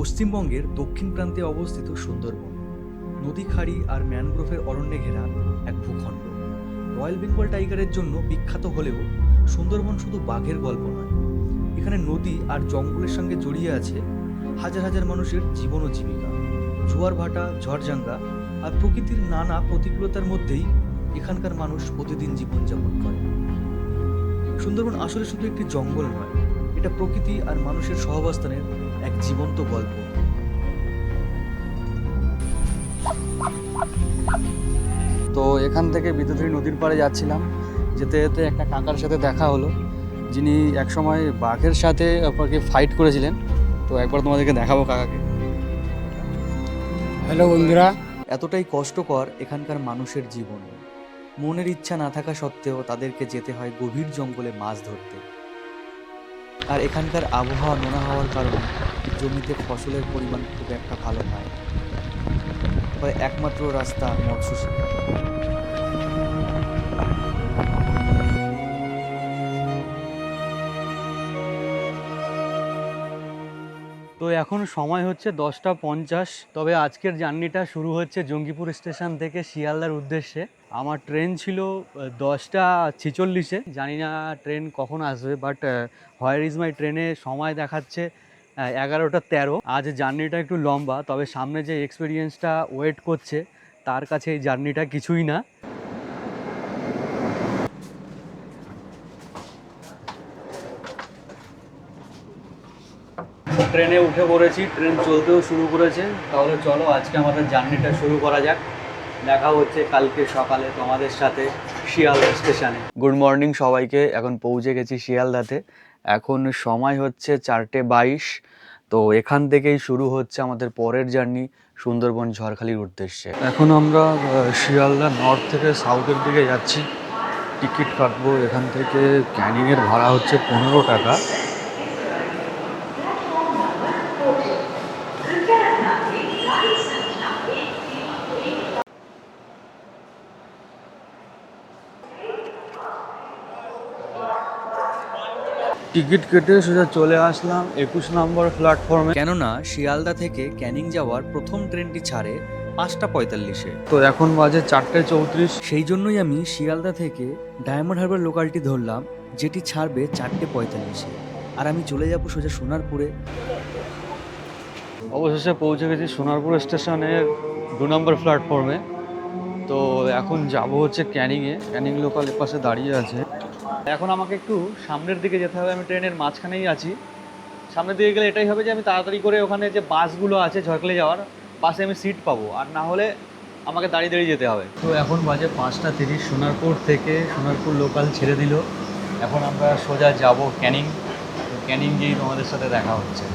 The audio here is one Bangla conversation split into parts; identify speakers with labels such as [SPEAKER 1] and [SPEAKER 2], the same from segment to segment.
[SPEAKER 1] পশ্চিমবঙ্গের দক্ষিণ প্রান্তে অবস্থিত সুন্দরবন নদী খাড়ি আর ম্যানগ্রোভের অরণ্যে ঘেরা এক ভূখণ্ড। রয়্যাল বেঙ্গল টাইগারের জন্য বিখ্যাত হলেও সুন্দরবন শুধু বাঘের গল্প নয়, এখানে নদী আর জঙ্গলের সঙ্গে জড়িয়ে আছে হাজার হাজার মানুষের জীবন ও জীবিকা। জোয়ার ভাটা, ঝড়জাঙ্গা আর প্রকৃতির নানা প্রতিকূলতার মধ্যেই এখানকার মানুষ প্রতিদিন জীবনযাপন করে। সুন্দরবন আসলে শুধু একটি জঙ্গল নয়, এটা প্রকৃতি আর মানুষের সহাবস্থানের এক জীবন্ত গল্প।
[SPEAKER 2] তো এখান থেকে বিদ্যুৎ নদীর পাড়ে যাচ্ছিলাম, যেতে যেতে একটা কাকার সাথে দেখা হলো, যিনি একসময় বাঘের সাথে আপনাকে ফাইট করেছিলেন। তো একবার তোমাদেরকে দেখাবো কাকাকে।
[SPEAKER 3] হ্যালো বন্ধুরা।
[SPEAKER 1] এতটাই কষ্টকর এখানকার মানুষের জীবন, মনের ইচ্ছা না থাকা সত্ত্বেও তাদেরকে যেতে হয় গভীর জঙ্গলে মাছ ধরতে। আর এখানকার আবহাওয়া নোনা হওয়ার কারণে জমিতে ফসলের পরিমাণ খুব একটা ভালো নয়, ফলে একমাত্র রাস্তা মৎস্য শিকার।
[SPEAKER 2] তো এখন সময় হচ্ছে 10:50। তবে আজকের জার্নিটা শুরু হচ্ছে জঙ্গিপুর স্টেশন থেকে শিয়ালদার উদ্দেশ্যে। আমার ট্রেন ছিল 10:46-এ। জানি না ট্রেন কখন আসবে, বাট হোয়ার ইজ মাই ট্রেনে সময় দেখাচ্ছে 11:13। আজ জার্নিটা একটু লম্বা, তবে সামনে যে এক্সপিরিয়েন্সটা ওয়েট করছে তার কাছে এই জার্নিটা কিছুই না। ট্রেনে উঠে পড়েছি, ট্রেন চলতেও শুরু করেছে। তাহলে চলো আজকে আমাদের জার্নিটা শুরু করা যাক। দেখা হচ্ছে কালকে সকালে তোমাদের সাথে শিয়ালদা স্টেশনে। গুড মর্নিং সবাইকে। এখন পৌঁছে গেছি শিয়ালদাতে। এখন সময় হচ্ছে 4:22। তো এখান থেকেই শুরু হচ্ছে আমাদের পরের জার্নি সুন্দরবন ঝড়খালির উদ্দেশ্যে। এখন আমরা শিয়ালদা নর্থ থেকে সাউথের দিকে যাচ্ছি। টিকিট কাটবো এখান থেকে। ক্যানিংয়ের ভাড়া হচ্ছে 15 টাকা। টিকিট কেটে সোজা চলে আসলাম 21 নম্বর প্ল্যাটফর্মে।
[SPEAKER 1] কেননা শিয়ালদা থেকে ক্যানিং যাওয়ার প্রথম ট্রেনটি ছাড়ে 5:45-এ।
[SPEAKER 2] তো এখন বাজে 4:34।
[SPEAKER 1] সেই জন্যই আমি শিয়ালদা থেকে ডায়মন্ড হারবার লোকালটি ধরলাম, যেটি ছাড়বে 4:45-এ। আর আমি চলে যাব সোজা সোনারপুরে।
[SPEAKER 2] অবশেষে পৌঁছে গেছি সোনারপুর স্টেশনের 2 নম্বর প্ল্যাটফর্মে। তো এখন যাব হচ্ছে ক্যানিংয়ে। ক্যানিং লোকাল এর পাশে দাঁড়িয়ে আছে। এখন আমাকে একটু সামনের দিকে যেতে হবে। আমি ট্রেনের মাঝখানেই আছি। সামনের দিকে গেলে এটাই হবে যে আমি তাড়াতাড়ি করে ওখানে যে বাসগুলো আছে ঝড়খালি যাওয়ার, বাসে আমি সিট পাবো, আর না হলে আমাকে দাঁড়িয়ে দাঁড়িয়ে যেতে হবে। তো এখন বাজে 5:30। সোনারপুর থেকে সোনারপুর লোকাল ছেড়ে দিল। এখন আমরা সোজা যাব ক্যানিং। ক্যানিং গিয়েই তোমাদের সাথে দেখা হচ্ছে।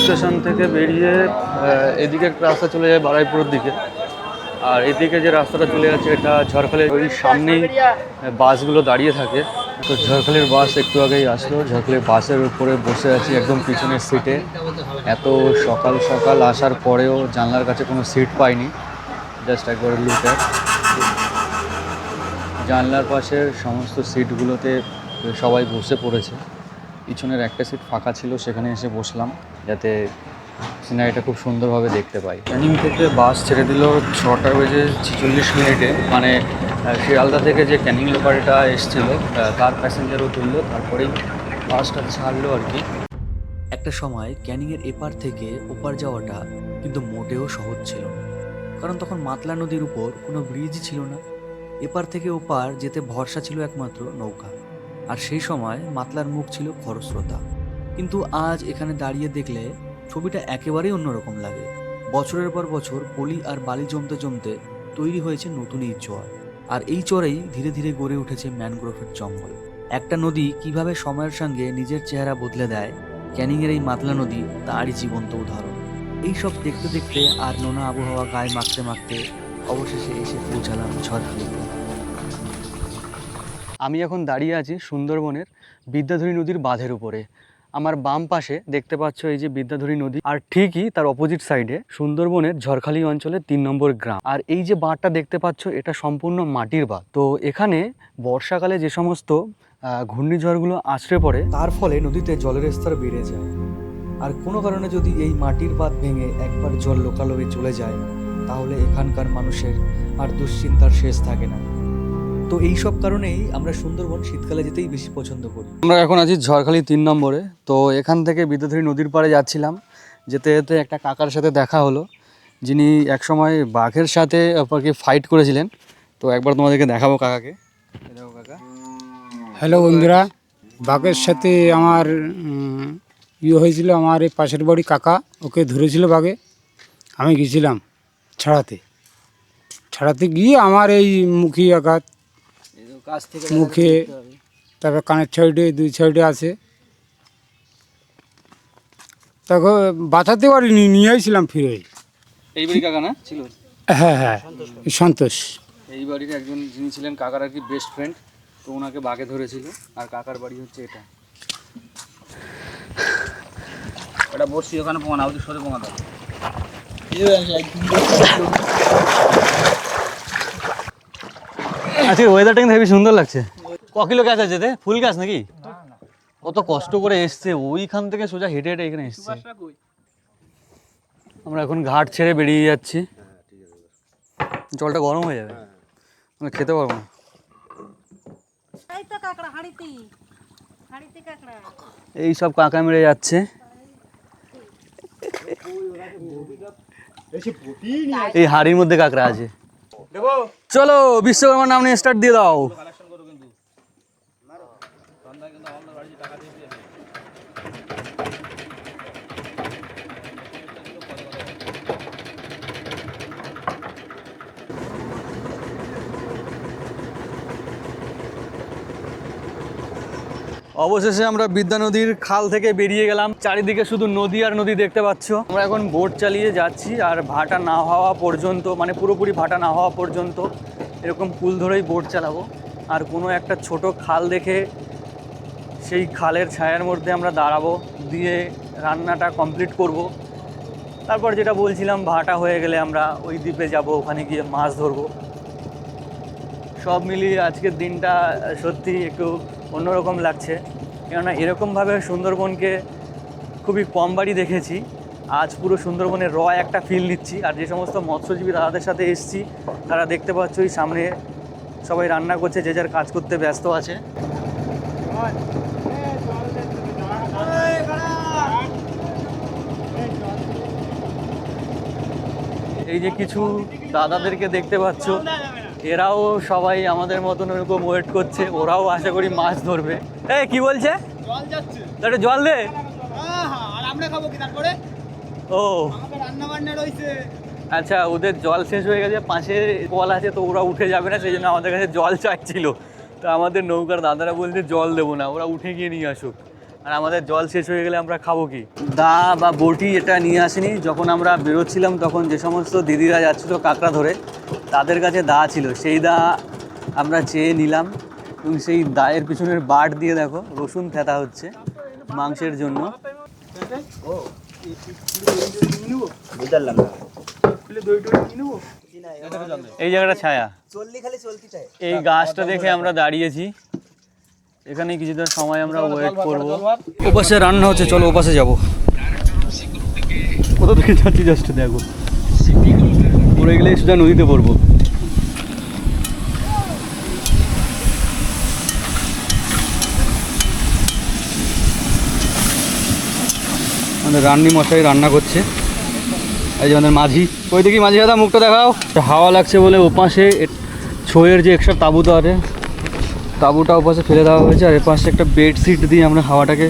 [SPEAKER 2] স্টেশন থেকে বেরিয়ে এদিকে একটা রাস্তা চলে যায় বারুইপুরের দিকে, আর এদিকে যে রাস্তাটা চলে যাচ্ছে এটা ঝড়খালির ওই সামনেই বাসগুলো দাঁড়িয়ে থাকে। তো ঝড়খালির বাস একটু আগেই আসলো। ঝড়খালির বাসের উপরে বসে আছি একদম পিছনের সিটে। এত সকাল সকাল আসার পরেও জানলার কাছে কোনো সিট পাইনি। জাস্ট একবার লুকে জানলার পাশের সমস্ত সিটগুলোতে সবাই বসে পড়েছে। পিছনের একটা সিট ফাঁকা ছিল, সেখানে এসে বসলাম যাতে সিনারিটা খুব সুন্দরভাবে দেখতে পাই। ক্যানিং থেকে বাস ছেড়ে দিল 6:46, মানে শিয়ালদা থেকে যে ক্যানিং লোকালটা এসেছিল তার প্যাসেঞ্জারও তুললো, তারপরেই বাসটা ছাড়লো আর কি।
[SPEAKER 1] একটা সময় ক্যানিংয়ের এপার থেকে ওপার যাওয়াটা কিন্তু মোটেও সহজ ছিল না, কারণ তখন মাতলা নদীর উপর কোনো ব্রিজ ছিল না। এপার থেকে ওপার যেতে ভরসা ছিল একমাত্র নৌকা, আর সেই সময় মাতলার মুখ ছিল খরস্রোতা। কিন্তু আজ এখানে দাঁড়িয়ে দেখলে ছবিটা একেবারেই অন্যরকম লাগে। বছরের পর বছর পলি আর বালি জমতে জমতে তৈরি হয়েছে নতুন এই চর, আর এই চরেই ধীরে ধীরে গড়ে উঠেছে ম্যানগ্রোভের জঙ্গল। একটা নদী কিভাবে সময়ের সঙ্গে নিজের চেহারা বদলে দেয়, ক্যানিংয়ের এই মাতলা নদী তারই জীবন্ত উদাহরণ। এইসব দেখতে দেখতে আর নোনা আবহাওয়া গায়ে মাখতে মাখতে অবশেষে এসে পৌঁছালাম ঝড়খালিতে।
[SPEAKER 2] আমি এখন দাঁড়িয়ে আছি সুন্দরবনের বিদ্যাধরী নদীর বাঁধের উপরে। আমার বাম পাশে দেখতে পাচ্ছ এই যে বিদ্যাধরী নদী, আর ঠিকই তার অপোজিট সাইডে সুন্দরবনের ঝড়খালি অঞ্চলের 3 নম্বর গ্রাম। আর এই যে বাঁধটা দেখতে পাচ্ছ এটা সম্পূর্ণ মাটির বাঁধ। তো এখানে বর্ষাকালে যে সমস্ত ঘূর্ণিঝড়গুলো আছড়ে পড়ে তার ফলে নদীতে জলের স্তর বেড়ে যায়। আর কোনো কারণে যদি এই মাটির বাঁধ ভেঙে একবার জল লোকালয়ে চলে যায় তাহলে এখানকার মানুষের আর দুশ্চিন্তার শেষ থাকে না। তো এই সব কারণেই আমরা সুন্দরবন শীতকালে যেতেই বেশি পছন্দ করি। আমরা এখন আছি ঝড়খালি 3 নম্বরে। তো এখান থেকে বিদ্যাধরী নদীর পাড়ে যাচ্ছিলাম, যেতে যেতে একটা কাকার সাথে দেখা হলো, যিনি একসময় বাঘের সাথে কি ফাইট করেছিলেন। তো একবার তোমাদেরকে দেখাবো কাকাকে। দেখো কাকা।
[SPEAKER 3] হ্যালো বন্ধুরা, বাঘের সাথে আমার হয়েছিল। আমার এই পাশের বাড়ি কাকা, ওকে ধরেছিল বাঘে। আমি গেছিলাম ছাড়াতে গিয়ে আমার এই মুখে আঘাত, মুখে, তারপর কানের সাইডে 2 সাইডে আছে। তখন বাঁচাতে পারিনি, নিয়ে আসছিলাম ফিরে।
[SPEAKER 2] এই বাড়ি কাকা না ছিল?
[SPEAKER 3] হ্যাঁ হ্যাঁ, সন্তোষ।
[SPEAKER 2] এই বাড়ির একজন যিনি ছিলেন কাকার আর কি বেস্ট ফ্রেন্ড, তো ওনাকে বাঘে ধরেছিল। আর কাকার বাড়ি হচ্ছে এটা।
[SPEAKER 4] এটা বসছি ওখানে পোঙা না, ওদের সরে পোঙা দাও।
[SPEAKER 2] আজকে ওয়েদারটা কিন্তু হেবি সুন্দর লাগছে। ক কিলো গাছ আছে যেতে? ফুল গাছ নাকি? কত কষ্ট করে এসছে, ওইখান থেকে সোজা হেঁটে হেঁটে এখানে এসছে। আমরা এখন ঘাট ছেড়ে বেরিয়ে যাচ্ছি। জলটা গরম হয়ে যাবে, আমরা খেতে পারবো না। এই সব কাঁকড়া মেরে যাচ্ছে। এই হাড়ির মধ্যে কাঁকড়া আছে। চলো বিশ্বকর্মার নাম নিয়ে স্টার্ট দিয়ে দাও। অবশেষে আমরা বিদ্যা নদীর খাল থেকে বেরিয়ে গেলাম। চারিদিকে শুধু নদী আর নদী দেখতে পাচ্ছ। আমরা এখন বোট চালিয়ে যাচ্ছি, আর ভাটা না হওয়া পর্যন্ত, মানে পুরোপুরি ভাটা না হওয়া পর্যন্ত এরকম কুল ধরেই বোট চালাবো। আর কোনো একটা ছোট খাল দেখে সেই খালের ছায়ার মধ্যে আমরা দাঁড়াবো, দিয়ে রান্নাটা কমপ্লিট করব। তারপর যেটা বলছিলাম, ভাটা হয়ে গেলে আমরা ওই দ্বীপে যাব, ওখানে গিয়ে মাছ ধরবো। সব মিলিয়ে আজকের দিনটা সত্যি একটু অন্যরকম লাগছে, কেননা এরকমভাবে সুন্দরবনকে খুবই কম বারই দেখেছি। আজ পুরো সুন্দরবনের একটা ফিল নিচ্ছি। আর যে সমস্ত মৎস্যজীবী দাদাদের সাথে এসেছি, তারা দেখতে পাচ্ছ ওই সামনে সবাই রান্না করছে, যে যার কাজ করতে ব্যস্ত আছে। এই যে কিছু দাদাদেরকে দেখতে পাচ্ছ, এরাও সবাই আমাদের মতন ওরকম ওয়েট করছে। ওরাও আশা করি মাছ ধরবে। এই কি বলছে?
[SPEAKER 4] জল যাচ্ছে,
[SPEAKER 2] তাহলে জল দে।
[SPEAKER 4] আর আমরা খাবো কি তারপরে?
[SPEAKER 2] ও
[SPEAKER 4] আমাদের রান্না বান্না রয়েছে।
[SPEAKER 2] আচ্ছা, ওদের জল শেষ হয়ে গেছে, পাশে কল আছে, তো ওরা উঠে যাবে না, সেই জন্য আমাদের কাছে জল চাইছিল। তো আমাদের নৌকার দাদারা বলছে জল দেবো না, ওরা উঠে গিয়ে নিয়ে আসুক। আর আমাদের জল শেষ হয়ে গেলে আমরা খাবো কি? দা বা বটি এটা নিয়ে আসিনি। যখন আমরা বেরোচ্ছিলাম তখন যে সমস্ত দিদিরা যাচ্ছিলো কাঁকড়া ধরে, তাদের কাছে দা ছিল, সেই দা আমরা চেয়ে নিলাম। এবং সেই দায়ের পিছনের বাট দিয়ে দেখো রসুন থেতা হচ্ছে মাংসের জন্য। এই জায়গাটা ছায়া, এই গাছটা দেখে আমরা দাঁড়িয়েছি। এখানে কিছুটা সময় আমরা ওয়েট করবো। ওপাশে রান্না হচ্ছে, চলো ওপাশে যাবো। কোথা থেকে যাচ্ছি জাস্ট দেখো, পড়ে গেলে সোজা নদীতে পড়বো। আমাদের রান্নি মশাই রান্না করছে। এই যে আমাদের মাঝি, ওই দেখি মাঝি দাদা মুখটা দেখাও। হাওয়া লাগছে বলে ওপাশে ছোয়ের যে এক্সট্রা তাঁবুটা আছে, তাঁবুটা ওপাশে ফেলে দেওয়া হয়েছে। আর এপাশে একটা বেডশিট দিয়ে আমরা হাওয়াটাকে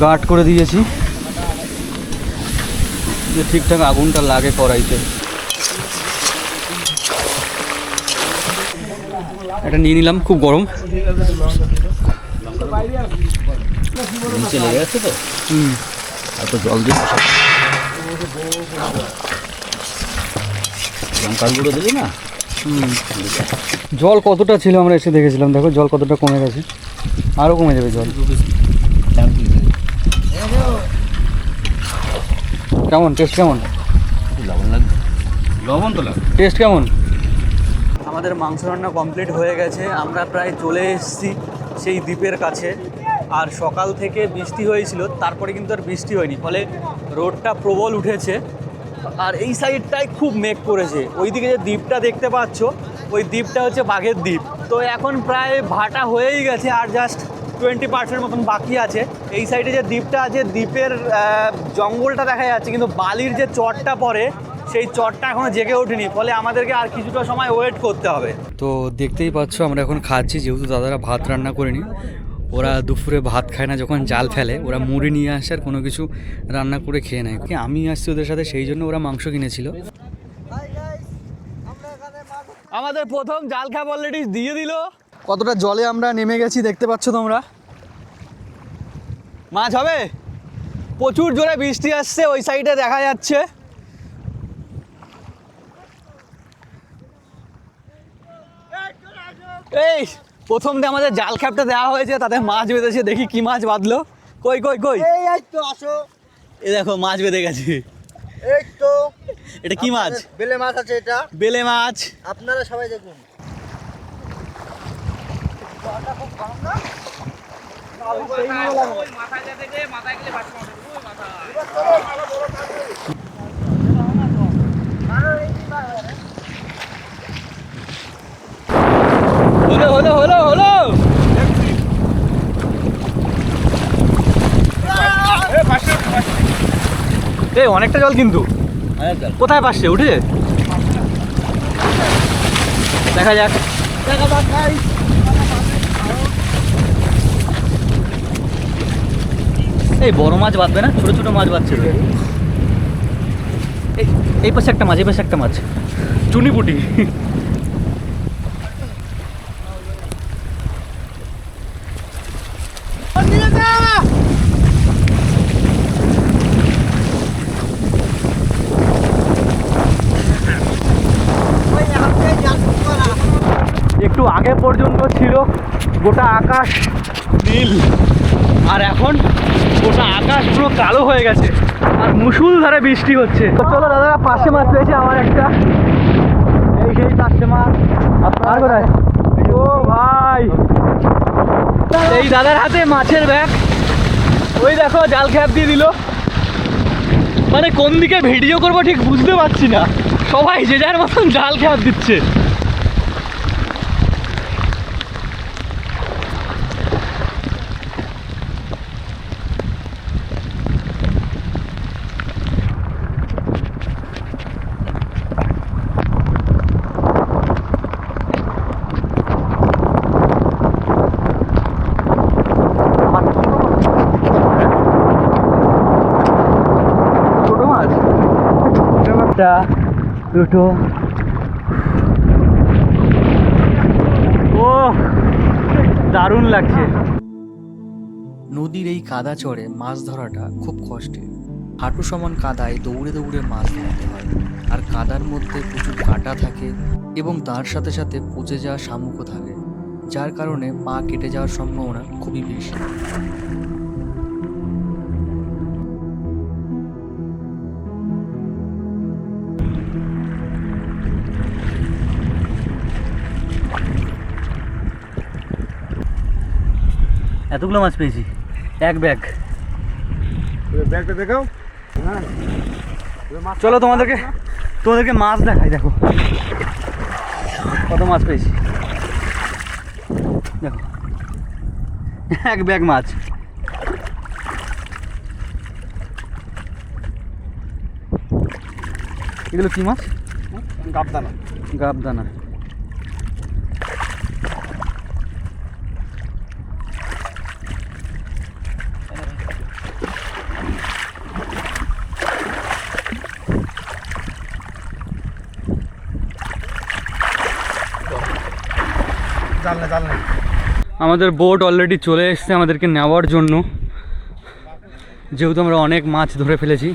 [SPEAKER 2] গার্ড করে দিয়েছি, যে ঠিকঠাক আগুনটা লাগে কড়াইতে। এটা নিয়ে নিলাম, খুব গরম।
[SPEAKER 4] নিচে লেগে যাচ্ছে তো, এত জল দিয়ে লঙ্কার গুঁড়ো দিলি না।
[SPEAKER 2] জল কতটা ছিল আমরা এসে দেখেছিলাম, দেখো জল কতটা কমে গেছে, আরও কমে যাবে জল। কেমন টেস্ট কেমন?
[SPEAKER 4] লবণ লাগবে, লবণ তো লাগবে।
[SPEAKER 2] টেস্ট কেমন? আমাদের মাংস রান্না কমপ্লিট হয়ে গেছে। আমরা প্রায় চলে এসেছি সেই দ্বীপের কাছে। আর সকাল থেকে বৃষ্টি হয়েছিল, তারপরে কিন্তু আর বৃষ্টি হয়নি, ফলে রোদটা প্রবল উঠেছে। আর এই সাইডটায় খুব মেঘ করেছে। ওইদিকে যে দ্বীপটা দেখতে পাচ্ছ, ওই দ্বীপটা হচ্ছে বাঘের দ্বীপ। তো এখন প্রায় ভাটা হয়েই গেছে, আর জাস্ট 20% মতন বাকি আছে। এই সাইডে যে দ্বীপটা আছে, দ্বীপের জঙ্গলটা দেখা যাচ্ছে, কিন্তু বালির যে চটটা পড়ে সেই চটটা এখনো জেগে ওঠেনি, ফলে আমাদেরকে আর কিছুটা সময় ওয়েট করতে হবে। তো দেখতেই পাচ্ছ আমরা এখন খাচ্ছি, যেহেতু দাদারা ভাত রান্না করেনি। ওরা দুপুরে ভাত খায় না, যখন জাল ফেলে ওরা মুড়ি নিয়ে আসে আর কোনো কিছু রান্না করে খেয়ে নেয়। আমি আসছি ওদের সাথে, সেই জন্য ওরা মাংস কিনেছিল। আমাদের প্রথম জাল খাপ অলরেডি দিয়ে দিল। কতটা জলে আমরা নেমে গেছি দেখতে পাচ্ছ তোমরা। মাছ হবে, প্রচুর জোরে বৃষ্টি আসছে, ওই সাইডে দেখা যাচ্ছে। এই প্রথম দিয়ে আমাদের জাল খ্যাপটা দেওয়া হয়েছে, তাতে মাছ বেঁধেছে। দেখি কি মাছ বাঁধলো। কই কই কই,
[SPEAKER 5] এই তো আসো।
[SPEAKER 2] এই দেখো মাছ বেঁধে গেছে।
[SPEAKER 5] এই তো
[SPEAKER 2] এটা কি মাছ?
[SPEAKER 5] বেলে মাছ আছে, এটা
[SPEAKER 2] বেলে মাছ।
[SPEAKER 5] আপনারা সবাই দেখুন।
[SPEAKER 2] হলো হলো হলো হলো। এই অনেকটা জল কিন্তু। কোথায় পাশে উঠে দেখা যাক। এই বড় মাছ বাঁধবে না, ছোট ছোট মাছ বাঁধছে। এই পাশে একটা মাছ, এই পাশে একটা মাছ, চুনিপুটি। একটু আগে পর্যন্ত ছিল গোটা আকাশ নীল, আর এখন গোটা আকাশ পুরো কালো হয়ে গেছে, আর মুষলধারে বৃষ্টি হচ্ছে। তো চলো দাদারা, পাশে মাছ পেয়েছে আমার একটা। এই সেই পাশে মাছ। আর কোথায়? ও ভাই, এই দাদার হাতে মাছের ব্যাগ। ওই দেখো জাল খ্যাপ দিয়ে দিল। মানে কোন দিকে ভিডিও করবো ঠিক বুঝতে পারছি না, সবাই যে যার মতন জাল খ্যাপ দিচ্ছে। ছোট মাছ, একটা দুটো। ও দারুণ লাগছে।
[SPEAKER 1] নদীর এই কাদা চড়ে মাছ ধরাটা খুব কষ্টের। হাঁটু সমান কাদায় দৌড়ে দৌড়ে মাছ ধরতে হয়, আর কাদার মধ্যে প্রচুর কাঁটা থাকে এবং তার সাথে সাথে পচে যাওয়া শামুকও থাকে, যার কারণে পা কেটে যাওয়ার সম্ভাবনা খুবই বেশি।
[SPEAKER 2] এতগুলো মাছ পেয়েছি, এক ব্যাগ।
[SPEAKER 5] ব্যাগটা দেখাও।
[SPEAKER 2] চলো তোমাদেরকে মাছ দেখাই। দেখো কত মাছ পেয়েছি, দেখো এক ব্যাগ মাছ। এগুলো কি মাছ?
[SPEAKER 5] গাবদানা।
[SPEAKER 2] গাবদানা। আমাদের বোট অলরেডি চলে এসেছে আমাদেরকে নেওয়ার জন্য, যেহেতু আমরা অনেক মাছ ধরে ফেলেছি।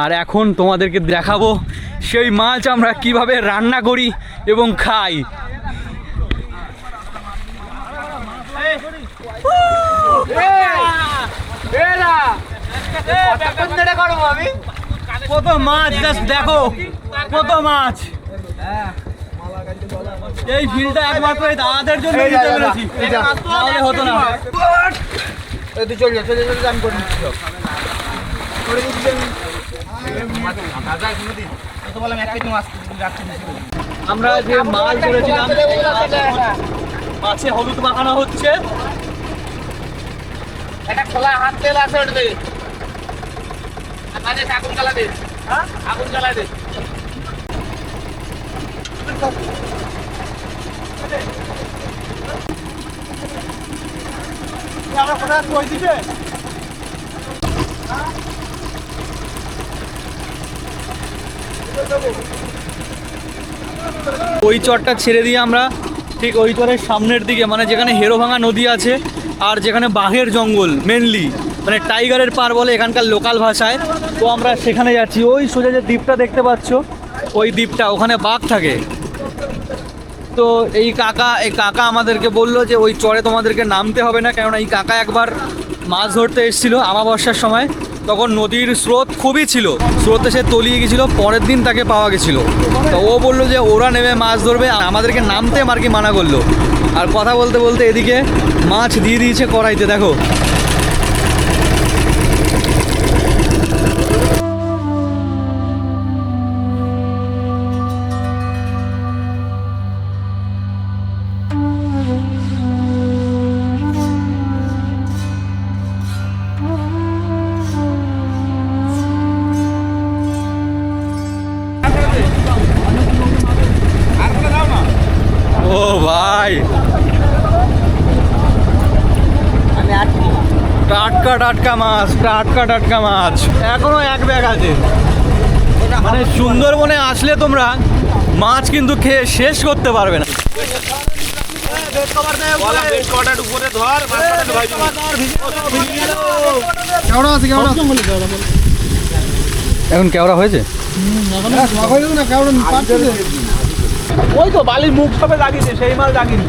[SPEAKER 2] আর এখন তোমাদেরকে দেখাবো সেই মাছ আমরা কিভাবে রান্না করি এবং খাই। কত মাছ জাস্ট দেখো, কত মাছ। এই ফিল্ডটা একমাত্র এই দাদাদের জন্য দিতে পেরেছি, নাহলে হতো না।
[SPEAKER 5] তুই চল যা, চলে চলে আমি করে দিচ্ছি সব। করে দিচ্ছি আমি। তো বললাম 1 কেজি মাছ রাখতে দিচ্ছি।
[SPEAKER 2] আমরা যে মাছ ধরেছিলাম, মাছে হলুদ মাখানো হচ্ছে।
[SPEAKER 5] একটা খোলা হাত তেল আছে ওটা দে। আরে আগুন জ্বালা দে। হ্যাঁ আগুন জ্বালা দে। আমরা কোথায় কই দিবে?
[SPEAKER 2] ওই চরটা ছেড়ে দিয়ে আমরা ঠিক ওই চরের সামনের দিকে, মানে যেখানে হেরোভাঙা নদী আছে আর যেখানে বাঘের জঙ্গল মেনলি, মানে টাইগারের পার বলে এখানকার লোকাল ভাষায়, তো আমরা সেখানে যাচ্ছি। ওই সোজা যে দ্বীপটা দেখতে পাচ্ছ, ওই দ্বীপটা, ওখানে বাঘ থাকে। তো এই কাকা আমাদেরকে বললো যে ওই চরে তোমাদেরকে নামতে হবে না, কেননা এই কাকা একবার মাছ ধরতে এসেছিল আমাবস্যার সময়, তখন নদীর স্রোত খুবই ছিল, স্রোতে সে তলিয়ে গেছিলো, পরের দিন তাকে পাওয়া গেছিলো। তো ও বললো যে ওরা নেমে মাছ ধরবে, আমাদেরকে নামতে আর কি মানা করলো। আর কথা বলতে বলতে এদিকে মাছ দিয়ে দিয়েছে কড়াইতে, দেখো। ও ভাই, টাটকা টাটকা মাছ, টাটকা টাটকা মাছ, এখনো এক ব্যাগ আছে। মানে সুন্দরবনে আসলে তোমরা মাছ কিন্তু খেয়ে শেষ করতে পারবে না। এখন কেওড়া হয়েছে, ওই তো বালির মুখ সবে লাগিয়েছে, সেই মাল লাগিনি।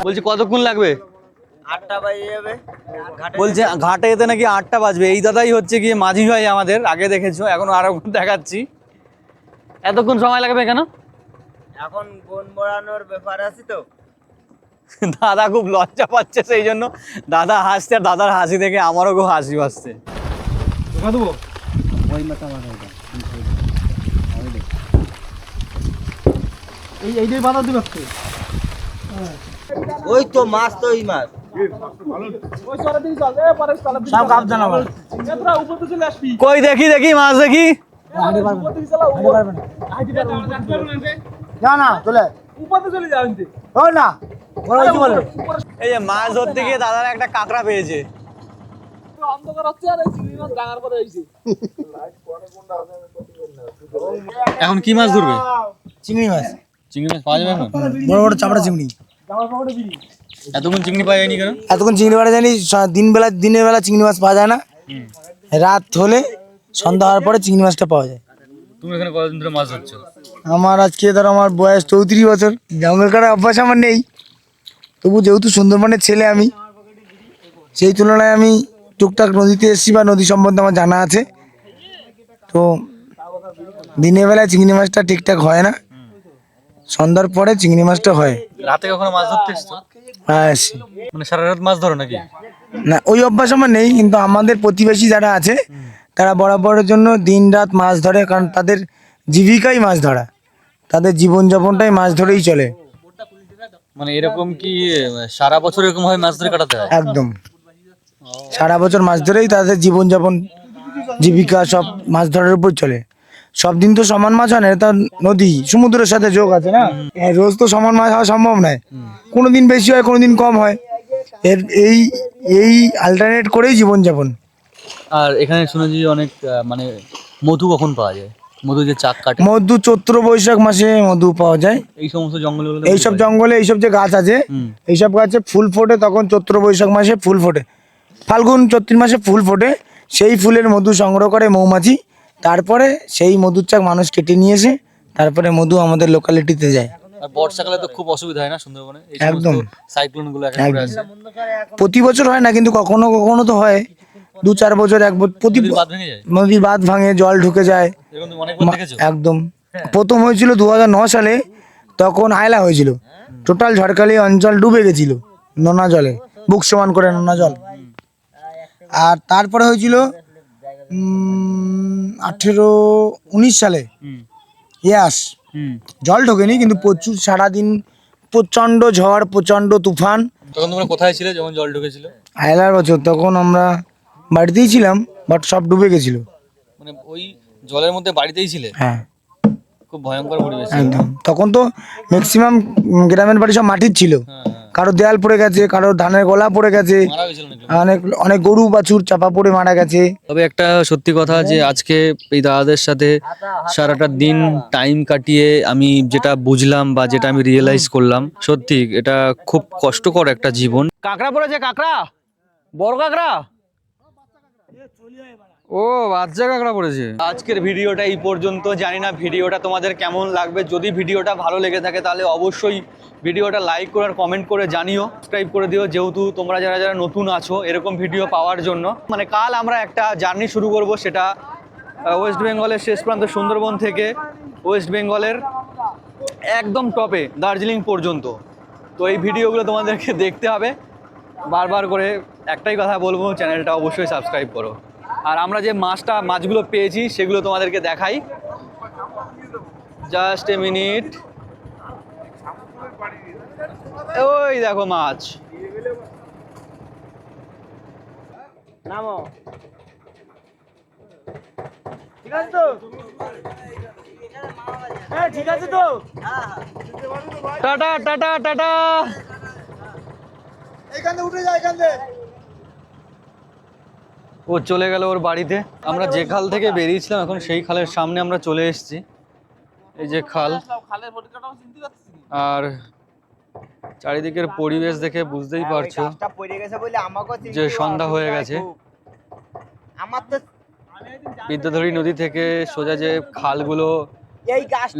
[SPEAKER 2] বলছি কতক্ষণ লাগবে?
[SPEAKER 5] 8টা বাজে যাবে।
[SPEAKER 2] বলছে ঘাটে যেতে নাকি 8টা বাজবে। এই দাদাই হচ্ছে গিয়ে মাঝি ভাই আমাদের, আগে দেখেছো, এখন আরো দেখাচ্ছি। এতক্ষণ সময় লাগবে কেন?
[SPEAKER 5] এখন বন মোড়ানোর ব্যাপার আছে তো।
[SPEAKER 2] দাদা খুব লজ্জা পাচ্ছে, সেই জন্য দাদা হাসছে, আর দাদার হাসি দেখে আমারও খুব হাসি পাচ্ছে। এইটাই বাধা দিবে।
[SPEAKER 5] ওই তো মাছ, তো এই মাছ সব কাপ জানা।
[SPEAKER 2] কই দেখি দেখি মাছ দেখি।
[SPEAKER 5] না না চলে ও না,
[SPEAKER 2] এই যে মাছ ধরতে গিয়ে দাদার একটা কাঁকড়া পেয়েছে। এখন কি মাছ ধরবে?
[SPEAKER 5] চিংড়ি মাছ।
[SPEAKER 2] চিংড়ি মাছ পাওয়া যাবে এখন?
[SPEAKER 5] বড় বড় চাপড়া চিংড়ি।
[SPEAKER 2] এতক্ষণ চিংড়ি পাওয়া যায়নি কেন?
[SPEAKER 5] এতক্ষণ চিংড়ি পাওয়া যায়নি, দিনের বেলা চিংড়ি মাছ পাওয়া যায় না, রাত হলে সন্ধ্যা হওয়ার পরে চিংড়ি মাছটা পাওয়া যায়।
[SPEAKER 2] তুমি এখানে কতদিন ধরে মাছ ধরছো?
[SPEAKER 5] আমার আজকে ধর আমার বয়স 34 বছর। জঙ্গল কাটার অভ্যাস আমার নেই, তবু যেহেতু সুন্দরবনের ছেলে আমি, সেই তুলনায় আমি টুকটাক নদীতে এসেছি বা নদী সম্বন্ধে আমার জানা আছে। তো দিনের বেলায় চিংড়ি মাছটা ঠিকঠাক হয় না, সন্ধ্যার পরে চিংড়ি মাছটা হয়।
[SPEAKER 2] রাতে কখনো মাছ ধরতে এসছো?
[SPEAKER 5] হ্যাঁ আসি।
[SPEAKER 2] মানে সারা রাত মাছ ধরো নাকি?
[SPEAKER 5] না ওই অভ্যাস আমার নেই, কিন্তু আমাদের প্রতিবেশী যারা আছে তারা বরাবরের জন্য দিন রাত মাছ ধরে, কারণ তাদের জীবিকাই মাছ ধরা, তাদের জীবনযাপনটাই মাছ ধরেই চলে।
[SPEAKER 2] মানে এরকম কি সারা বছর এরকম ভাবে মাছ ধরে কাটাতে হয়?
[SPEAKER 5] একদম সারা বছর মাছ ধরেই তাদের জীবনযাপন, জীবিকা সব মাছ ধরার উপর চলে। সব দিন তো সমান মাছ হয় না, এটা নদী সমুদ্রের সাথে যোগ আছে না, রোজ তো সমান মাছ হওয়া সম্ভব নয়, কোনোদিন বেশি হয় কোনোদিন কম হয়, এর এই অল্টারনেট করেই জীবনযাপন।
[SPEAKER 2] আর এখানে শুনেছি অনেক মানে মধু কখন পাওয়া যায়? মধু যে চাক কাটে,
[SPEAKER 5] মধু চৈত্র বৈশাখ মাসে মধু পাওয়া যায়।
[SPEAKER 2] এই সমস্ত জঙ্গলগুলো,
[SPEAKER 5] এইসব জঙ্গলে এইসব যে গাছ আছে, এইসব গাছে ফুল ফোটে তখন চৈত্র বৈশাখ মাসে ফুল ফোটে, ফাল্গুন চৈত্র মাসে ফুল ফোটে, সেই ফুলের মধু সংগ্রহ করে মৌমাছি, তারপরে সেই মধুর চাক মানুষ কেটে নিয়ে এসে তারপরে মধু আমাদের লোকালিটিতে যায়।
[SPEAKER 2] আর বর্ষাকালে তো খুব অসুবিধা হয় না সুন্দরবনে, এই
[SPEAKER 5] একদম।
[SPEAKER 2] সাইক্লোন গুলো এখন ঘুরে আসে,
[SPEAKER 5] প্রতি বছর হয় না, কিন্তু কখনো কখনো তো হয়, 2-4 বছর প্রতি
[SPEAKER 2] নদীর বাঁধ ভেঙে যায়,
[SPEAKER 5] নদীর বাঁধ ভাঙে, জল ঢুকে যায়।
[SPEAKER 2] এরকম তুমি অনেকবার দেখেছো?
[SPEAKER 5] একদম। প্রথম হয়েছিল 2009 সালে, তখন আয়লা হয়েছিল, টোটাল ঝড়খালি অঞ্চল ডুবে গেছিল নোনা জলে, বুক সমান করে নোনা জল। আর তারপরে হয়েছিল 18-19 সালে ইয়াস, জল ঢোকেনি কিন্তু প্রচুর, সারাদিন প্রচণ্ড ঝড়, প্রচণ্ড তুফান।
[SPEAKER 2] তখন তোমরা কোথায় ছিলে যখন জল ঢুকেছিল?
[SPEAKER 5] আয়লার বছর, তখন আমরা বাড়িতেই ছিলাম, বাট সব ডুবে গেছিল।
[SPEAKER 2] মানে ওই জলের মধ্যে বাড়িতেই ছিলে?
[SPEAKER 5] হ্যাঁ,
[SPEAKER 2] খুব ভয়ঙ্কর পরিবেশ।
[SPEAKER 5] একদম। তখন তো ম্যাক্সিমাম গ্রামের বাড়ি সব মাটির ছিল, কারো দেয়াল পড়ে গেছে, কারো ধানের গোলা পড়ে গেছে,
[SPEAKER 2] মারা গেছিল নাকি?
[SPEAKER 5] অনেক অনেক গরু বাছুর চাপা পড়ে মারা গেছে।
[SPEAKER 2] তবে একটা সত্যি কথা যে আজকে এই দাদাদের সাথে সারাটা দিন টাইম কাটিয়ে আমি যেটা বুঝলাম বা যেটা আমি রিয়েলাইজ করলাম, সত্যি এটা খুব কষ্টকর একটা জীবন। কাঁকড়া পড়েছে, কাঁকড়া, বড় কাঁকড়া, ও বাচ্চা কাঁকড়া পড়েছে। আজকের ভিডিওটা এই পর্যন্ত। জানি না ভিডিওটা তোমাদের কেমন লাগবে। যদি ভিডিওটা ভালো লেগে থাকে তাহলে অবশ্যই ভিডিওটা লাইক করে আর কমেন্ট করে জানিও, সাবস্ক্রাইব করে দিও, যেহেতু তোমরা যারা যারা নতুন আছো এরকম ভিডিও পাওয়ার জন্য। মানে কাল আমরা একটা জার্নি শুরু করব, সেটা ওয়েস্ট বেঙ্গলের শেষ প্রান্ত সুন্দরবন থেকে ওয়েস্ট বেঙ্গলের একদম টপে দার্জিলিং পর্যন্ত। তো এই ভিডিওগুলো তোমাদেরকে দেখতে হবে। বারবার করে একটাই কথা বলবো, চ্যানেলটা অবশ্যই সাবস্ক্রাইব করো। আর আমরা যে মাছগুলো পেয়েছি সেগুলো তোমাদেরকে দেখাই। জাস্ট এ মিনিট, ওই দেখো মাছ। Tata tata tata. ও চলে গেল ওর বাড়িতে। আমরা যে খাল থেকে বেরিয়েছিলাম এখন সেই খালের সামনে আমরা চলে এসেছি। এই যে খাল, আর চারিদিকের পরিবেশ দেখে বুঝতেই পারছো যে সন্ধ্যা হয়ে গেছে। বিদ্যাধরী নদী থেকে সোজা যে খালগুলো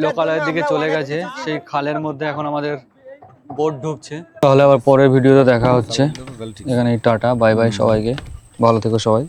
[SPEAKER 2] লোকালয়ের দিকে চলে গেছে, সেই খালের মধ্যে এখন আমাদের বোট ঢুকছে। তাহলে আবার পরের ভিডিওতে দেখা হচ্ছে। এখানে টাটা, বাই বাই সবাইকে, ভালো থেকো সবাই।